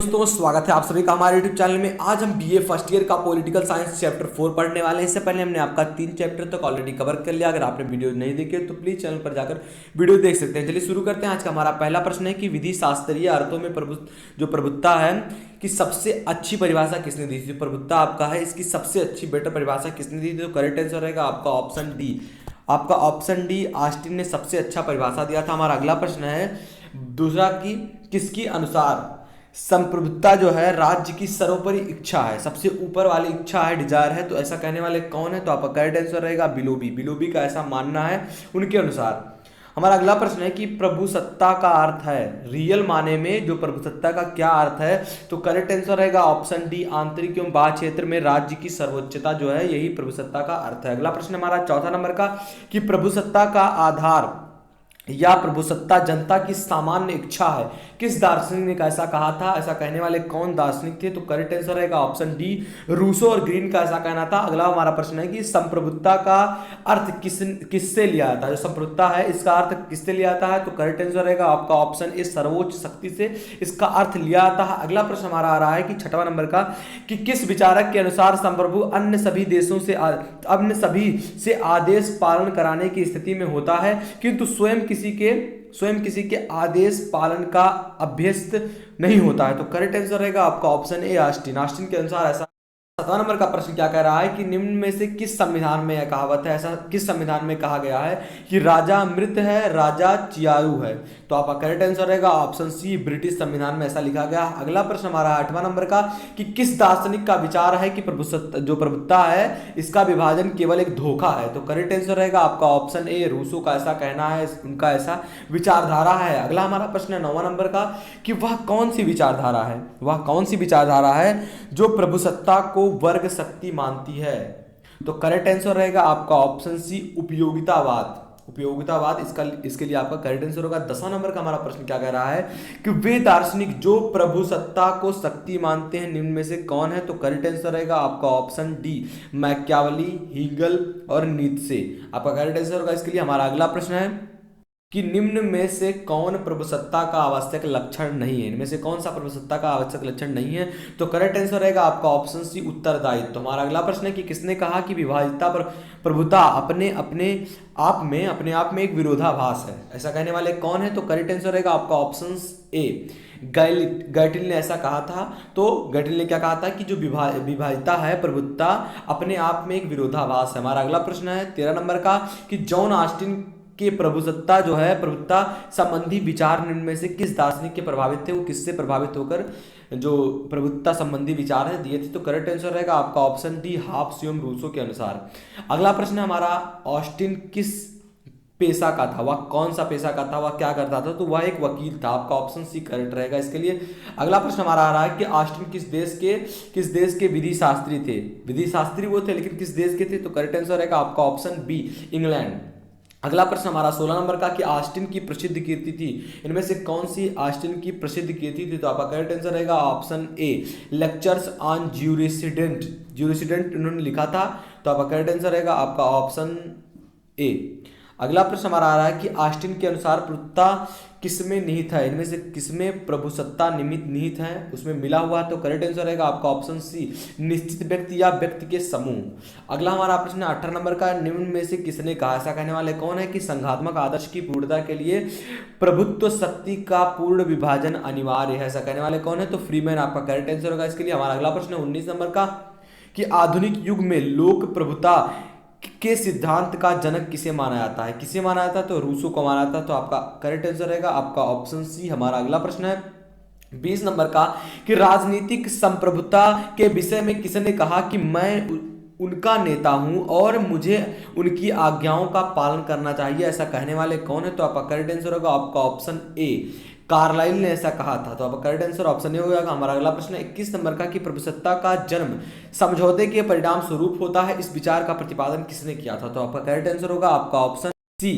दोस्तों स्वागत है आप सभी का हमारे YouTube चैनल में। आज हम बीए फर्स्ट ईयर का पॉलिटिकल साइंस चैप्टर 4 पढ़ने वाले हैं। इससे पहले हमने आपका 3 चैप्टर तक ऑलरेडी कवर कर लिया। अगर आपने वीडियो नहीं देखे तो प्लीज चैनल पर जाकर वीडियो देख सकते हैं। चलिए शुरू करते हैं। आज का हमारा पहला प्रश्न है कि विधि शास्त्रीय अर्थों में प्रभुत्ता है कि सबसे अच्छी परिभाषा किसने दी थी। प्रभुत्ता आपका है, इसकी सबसे अच्छी बेटर परिभाषा किसने दी थी? तो करेक्ट आंसर रहेगा आपका ऑप्शन डी। आपका ऑप्शन डी, ऑस्टिन ने सबसे अच्छा परिभाषा दिया था। हमारा अगला प्रश्न है दूसरा कि किसके अनुसार संप्रभुता जो है राज्य की सर्वोपरि इच्छा है, सबसे ऊपर वाली इच्छा है, डिजायर है। तो ऐसा कहने वाले कौन है? तो आपका करेक्ट आंसर रहेगा बिलोबी। बिलोबी का ऐसा मानना है उनके अनुसार। हमारा अगला प्रश्न है कि प्रभुसत्ता का अर्थ है, रियल माने में जो प्रभुसत्ता का क्या अर्थ है? तो करेक्ट आंसर रहेगा ऑप्शन डी, आंतरिक एवं बाह्य क्षेत्र में राज्य की सर्वोच्चता जो है, यही प्रभुसत्ता का अर्थ है। अगला प्रश्न हमारा चौथा नंबर का कि प्रभुसत्ता का आधार या प्रभुसत्ता जनता की सामान्य इच्छा है, किस दार्शनिक ने ऐसा कहा था? ऐसा कहने वाले कौन दार्शनिक थे? तो करेक्ट आंसर रहेगा ऑप्शन डी, रूसो और ग्रीन का ऐसा कहना था। अगला हमारा प्रश्न है कि संप्रभुत्ता का अर्थ किससे लिया जाता है? जो संप्रभुत्ता है इसका अर्थ किससे लिया जाता है? तो करेक्ट आंसर रहेगा आपका ऑप्शन ए, सर्वोच्च शक्ति से इसका अर्थ लिया जाता है। अगला प्रश्न हमारा आ रहा है कि छठवां नंबर का कि किस विचारक के अनुसार संप्रभु अन्य सभी से आदेश पालन कराने की स्थिति में होता है किंतु स्वयं किसी के आदेश पालन का अभ्यस्त नहीं होता है? तो करेक्ट आंसर रहेगा आपका ऑप्शन ए, ऑस्टिन। ऑस्टिन के अनुसार ऐसा। 7वां नंबर का प्रश्न क्या कह रहा है कि निम्न में से किस संविधान में यह कहावत है? ऐसा किस संविधान में कहा गया है कि राजा मृत है, राजा चियारू है? तो आपका करेक्ट आंसर रहेगा ऑप्शन सी, ब्रिटिश संविधान में ऐसा लिखा गया। अगला प्रश्न हमारा 8वां नंबर का कि किस दार्शनिक का विचार है कि प्रभुत्ता है इसका विभाजन केवल एक धोखा है? तो करेक्ट आंसर रहेगा आपका ऑप्शन ए, रूसो का ऐसा कहना है, उनका ऐसा विचारधारा है। अगला हमारा प्रश्न है 9वां नंबर का कि वह कौन सी विचारधारा है, वह कौन सी विचारधारा है जो प्रभुसत्ता को वर्ग शक्ति मानती है? तो करेक्ट आंसर रहेगा आपका ऑप्शन सी, उपयोगितावाद। उपयोगितावाद इसके लिए आपका करेक्ट आंसर होगा। 10वां नंबर का हमारा प्रश्न क्या कह रहा है कि वे दार्शनिक जो प्रभुसत्ता को शक्ति मानते हैं निम्न में से कौन है? तो करेक्ट आंसर रहेगा आपका ऑप्शन डी, मैकियावेली, हीगल और नीत्शे। आपका करेक्ट आंसर होगा। इसके लिए हमारा अगला प्रश्न है कि निम्न में से कौन प्रभुसत्ता का आवश्यक लक्षण नहीं है? इनमें से कौन सा प्रभुसत्ता का आवश्यक लक्षण नहीं है? तो करेक्ट आंसर रहेगा आपका ऑप्शन सी, उत्तरदायित्व। तो हमारा अगला प्रश्न है कि किसने कहा कि विभाजिता पर प्रभुता अपने आप में एक विरोधाभास है? ऐसा कहने वाले कौन है? तो करेक्ट आंसर रहेगा आपका ऑप्शन ए, गैटिल ने ऐसा कहा था। तो गैटिल ने क्या कहा था कि जो विभाजिता है प्रभुत्ता अपने आप में एक विरोधाभास है। हमारा अगला प्रश्न है 13 नंबर का कि जॉन ऑस्टिन के प्रभुत्ता संबंधी विचार निम्न में से किस दार्शनिक के प्रभावित थे? वो किससे प्रभावित होकर जो प्रभुत्ता संबंधी विचार है दिए थे? तो करेक्ट आंसर रहेगा आपका ऑप्शन डी, हाब्स एवं रूसो के अनुसार। अगला प्रश्न हमारा, ऑस्टिन किस पेशा का था? वह कौन सा पेशा का था? वह क्या करता था? तो वह एक वकील था। आपका ऑप्शन सी करेक्ट रहेगा इसके लिए। अगला प्रश्न हमारा आ रहा है कि ऑस्टिन किस देश के विधि शास्त्री थे? विधि शास्त्री वो थे लेकिन किस देश के थे? तो करेक्ट आंसर रहेगा आपका ऑप्शन बी, इंग्लैंड। अगला प्रश्न हमारा 16 नंबर का कि ऑस्टिन की प्रसिद्ध कीर्ति थी, इनमें से कौन सी ऑस्टिन की प्रसिद्ध कीर्ति थी? तो आपका करेक्ट आंसर रहेगा option A, lectures on jurisdiction उन्होंने लिखा था। तो आपका करेक्ट आंसर रहेगा आपका ऑप्शन ए। अगला प्रश्न हमारा आ रहा है कि ऑस्टिन के अनुसार प्रभुत्ता किसमें निहित है? इनमें से किसमें प्रभुसत्ता निहित है, उसमें मिला हुआ? तो करेक्ट आंसर रहेगा आपका ऑप्शन सी, निश्चित व्यक्ति या व्यक्ति के समूह। अगला हमारा प्रश्न 18 नंबर का, निम्न में से किसने कहा? ऐसा कहने वाले कौन है कि संघात्मक आदर्श की पूर्णता के लिए प्रभुत्व शक्ति का पूर्ण विभाजन अनिवार्य है? ऐसा कहने वाले कौन है? तो फ्रीमैन। आपका करेक्ट आंसर होगा इसके लिए। हमारा अगला प्रश्न 19 नंबर का कि आधुनिक युग में लोक प्रभुता के सिद्धांत का जनक किसे माना जाता है? किसे माना जाता है? तो रूसो को माना जाता है। तो आपका करेक्ट आंसर रहेगा आपका ऑप्शन सी। हमारा अगला प्रश्न है 20 नंबर का कि राजनीतिक संप्रभुता के विषय में किसने कहा कि मैं उनका नेता हूं और मुझे उनकी आज्ञाओं का पालन करना चाहिए? ऐसा कहने वाले कौन है? तो आपका करेक्ट आंसर होगा आपका ऑप्शन ए, कार्लाइल ने ऐसा कहा था। तो आपका करेक्ट आंसर ऑप्शन ए हो जाएगा। हमारा अगला प्रश्न 21 नंबर का कि प्रभुसत्ता का जन्म समझौते के परिणाम स्वरूप होता है, इस विचार का प्रतिपादन किसने किया था? तो आपका करेक्ट आंसर होगा आपका ऑप्शन सी,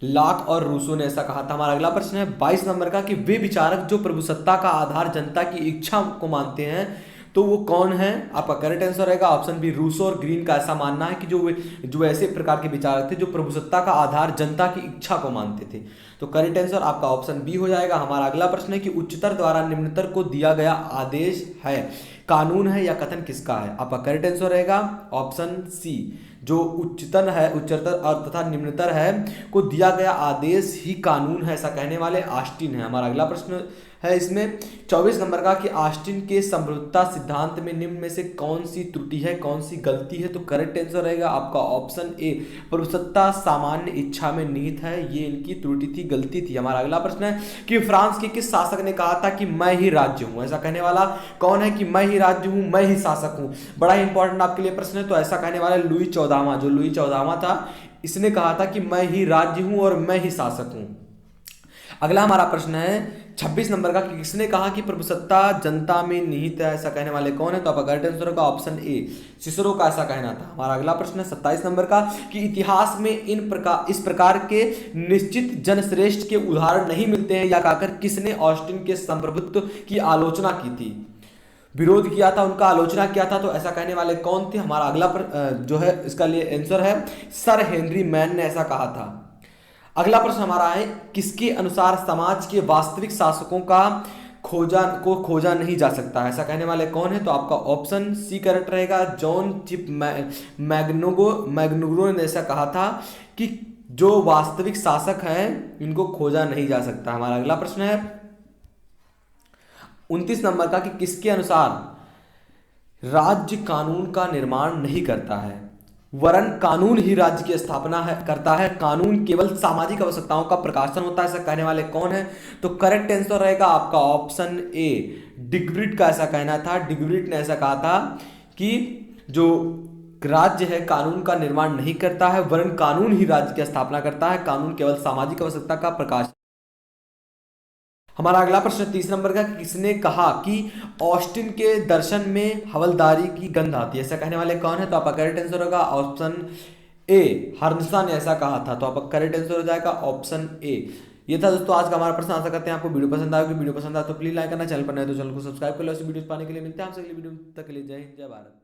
लॉक और रूसो ने ऐसा कहा था। हमारा अगला प्रश्न है 22 नंबर का कि वे विचारक जो प्रभुसत्ता का आधार जनता की इच्छा को मानते हैं तो वो कौन है? आपका करेक्ट आंसर रहेगा ऑप्शन बी, रूसो और ग्रीन का ऐसा मानना है कि जो ऐसे प्रकार के विचारक थे जो प्रभुसत्ता का आधार जनता की इच्छा को मानते थे। तो करेक्ट आंसर आपका ऑप्शन बी हो जाएगा। हमारा अगला प्रश्न है कि उच्चतर द्वारा निम्नतर को दिया गया आदेश है, कानून है या कथन किसका है? आपका करेक्ट आंसर रहेगा ऑप्शन सी, जो उच्चतन है, उच्चतर और तथा निम्नतर है को दिया गया आदेश ही कानून है, ऐसा कहने वाले ऑस्टिन है। हमारा अगला प्रश्न है इसमें 24 नंबर का कि ऑस्टिन के संप्रभुता सिद्धांत में निम्न में से कौन सी त्रुटि है, कौन सी गलती है? तो करेक्ट आंसर रहेगा आपका ऑप्शन ए, प्रभुसत्ता सामान्य इच्छा में निहित है, ये इनकी त्रुटि थी, गलती थी। हमारा अगला प्रश्न है कि फ्रांस के किस शासक ने कहा था कि मैं ही राज्य हूं? ऐसा कहने वाला कौन है कि मैं ही राज्य हूं, मैं ही शासक हूं? बड़ा ही इंपॉर्टेंट आपके लिए प्रश्न है। तो ऐसा कहने वाला लुई 14वां, जो लुई 14वां था, इसने कहा था कि मैं ही राज्य हूं और मैं ही शासक हूं। अगला हमारा प्रश्न है 26 नंबर का कि किसने कहा कि प्रभुसत्ता जनता में निहित है? ऐसा कहने वाले कौन है? तो आपका करेक्ट आंसर होगा ऑप्शन ए, सिसरो का ऐसा कहना था। हमारा अगला प्रश्न है 27 नंबर का कि इतिहास में इस प्रकार के निश्चित जनश्रेष्ठ के उदाहरण नहीं मिलते हैं, या कहकर किसने ऑस्टिन के संप्रभुत्व की आलोचना की थी, विरोध किया था, उनका आलोचना किया था? तो ऐसा कहने वाले कौन थे? हमारा अगला जो है इसका लिए आंसर है सर हेनरी मैन ने ऐसा कहा था। अगला प्रश्न हमारा है किसके अनुसार समाज के वास्तविक शासकों का खोजा नहीं जा सकता है? ऐसा कहने वाले कौन है? तो आपका ऑप्शन सी करेक्ट रहेगा, जॉन चिप मैग्नुगो ने ऐसा कहा था कि जो वास्तविक शासक हैं इनको खोजा नहीं जा सकता। हमारा अगला प्रश्न है 29 नंबर का कि किसके अनुसार राज्य कानून का निर्माण नहीं करता है, वरन कानून ही राज्य की स्थापना करता है, कानून केवल सामाजिक आवश्यकताओं का प्रकाशन होता है? ऐसा कहने वाले कौन है? तो करेक्ट आंसर रहेगा आपका ऑप्शन ए, डिग्ब्रिट का ऐसा कहना था। डिग्ब्रिट ने ऐसा कहा था कि जो राज्य है कानून का निर्माण नहीं करता है, वरन कानून ही राज्य की स्थापना करता है, कानून केवल सामाजिक आवश्यकता का प्रकाश। हमारा अगला प्रश्न 30 नंबर का किसने कहा कि ऑस्टिन के दर्शन में हवलदारी की गंध आती है? ऐसा कहने वाले कौन है? तो आपका करेक्ट आंसर होगा ऑप्शन ए, हर्नसा ने ऐसा कहा था। तो आपका करेक्ट आंसर हो जाएगा ऑप्शन ए। ये था दोस्तों आज का हमारा प्रश्न। आशा करते हैं आपको वीडियो पसंद आएगी। वीडियो पसंद आए तो प्लीज लाइक करना, चैनल पर नए तो चैनल को सब्सक्राइब कर लो। ऐसी वीडियो पाने के लिए मिलते हैं आपसे अगली वीडियो तक के लिए जय हिंद, जय भारत।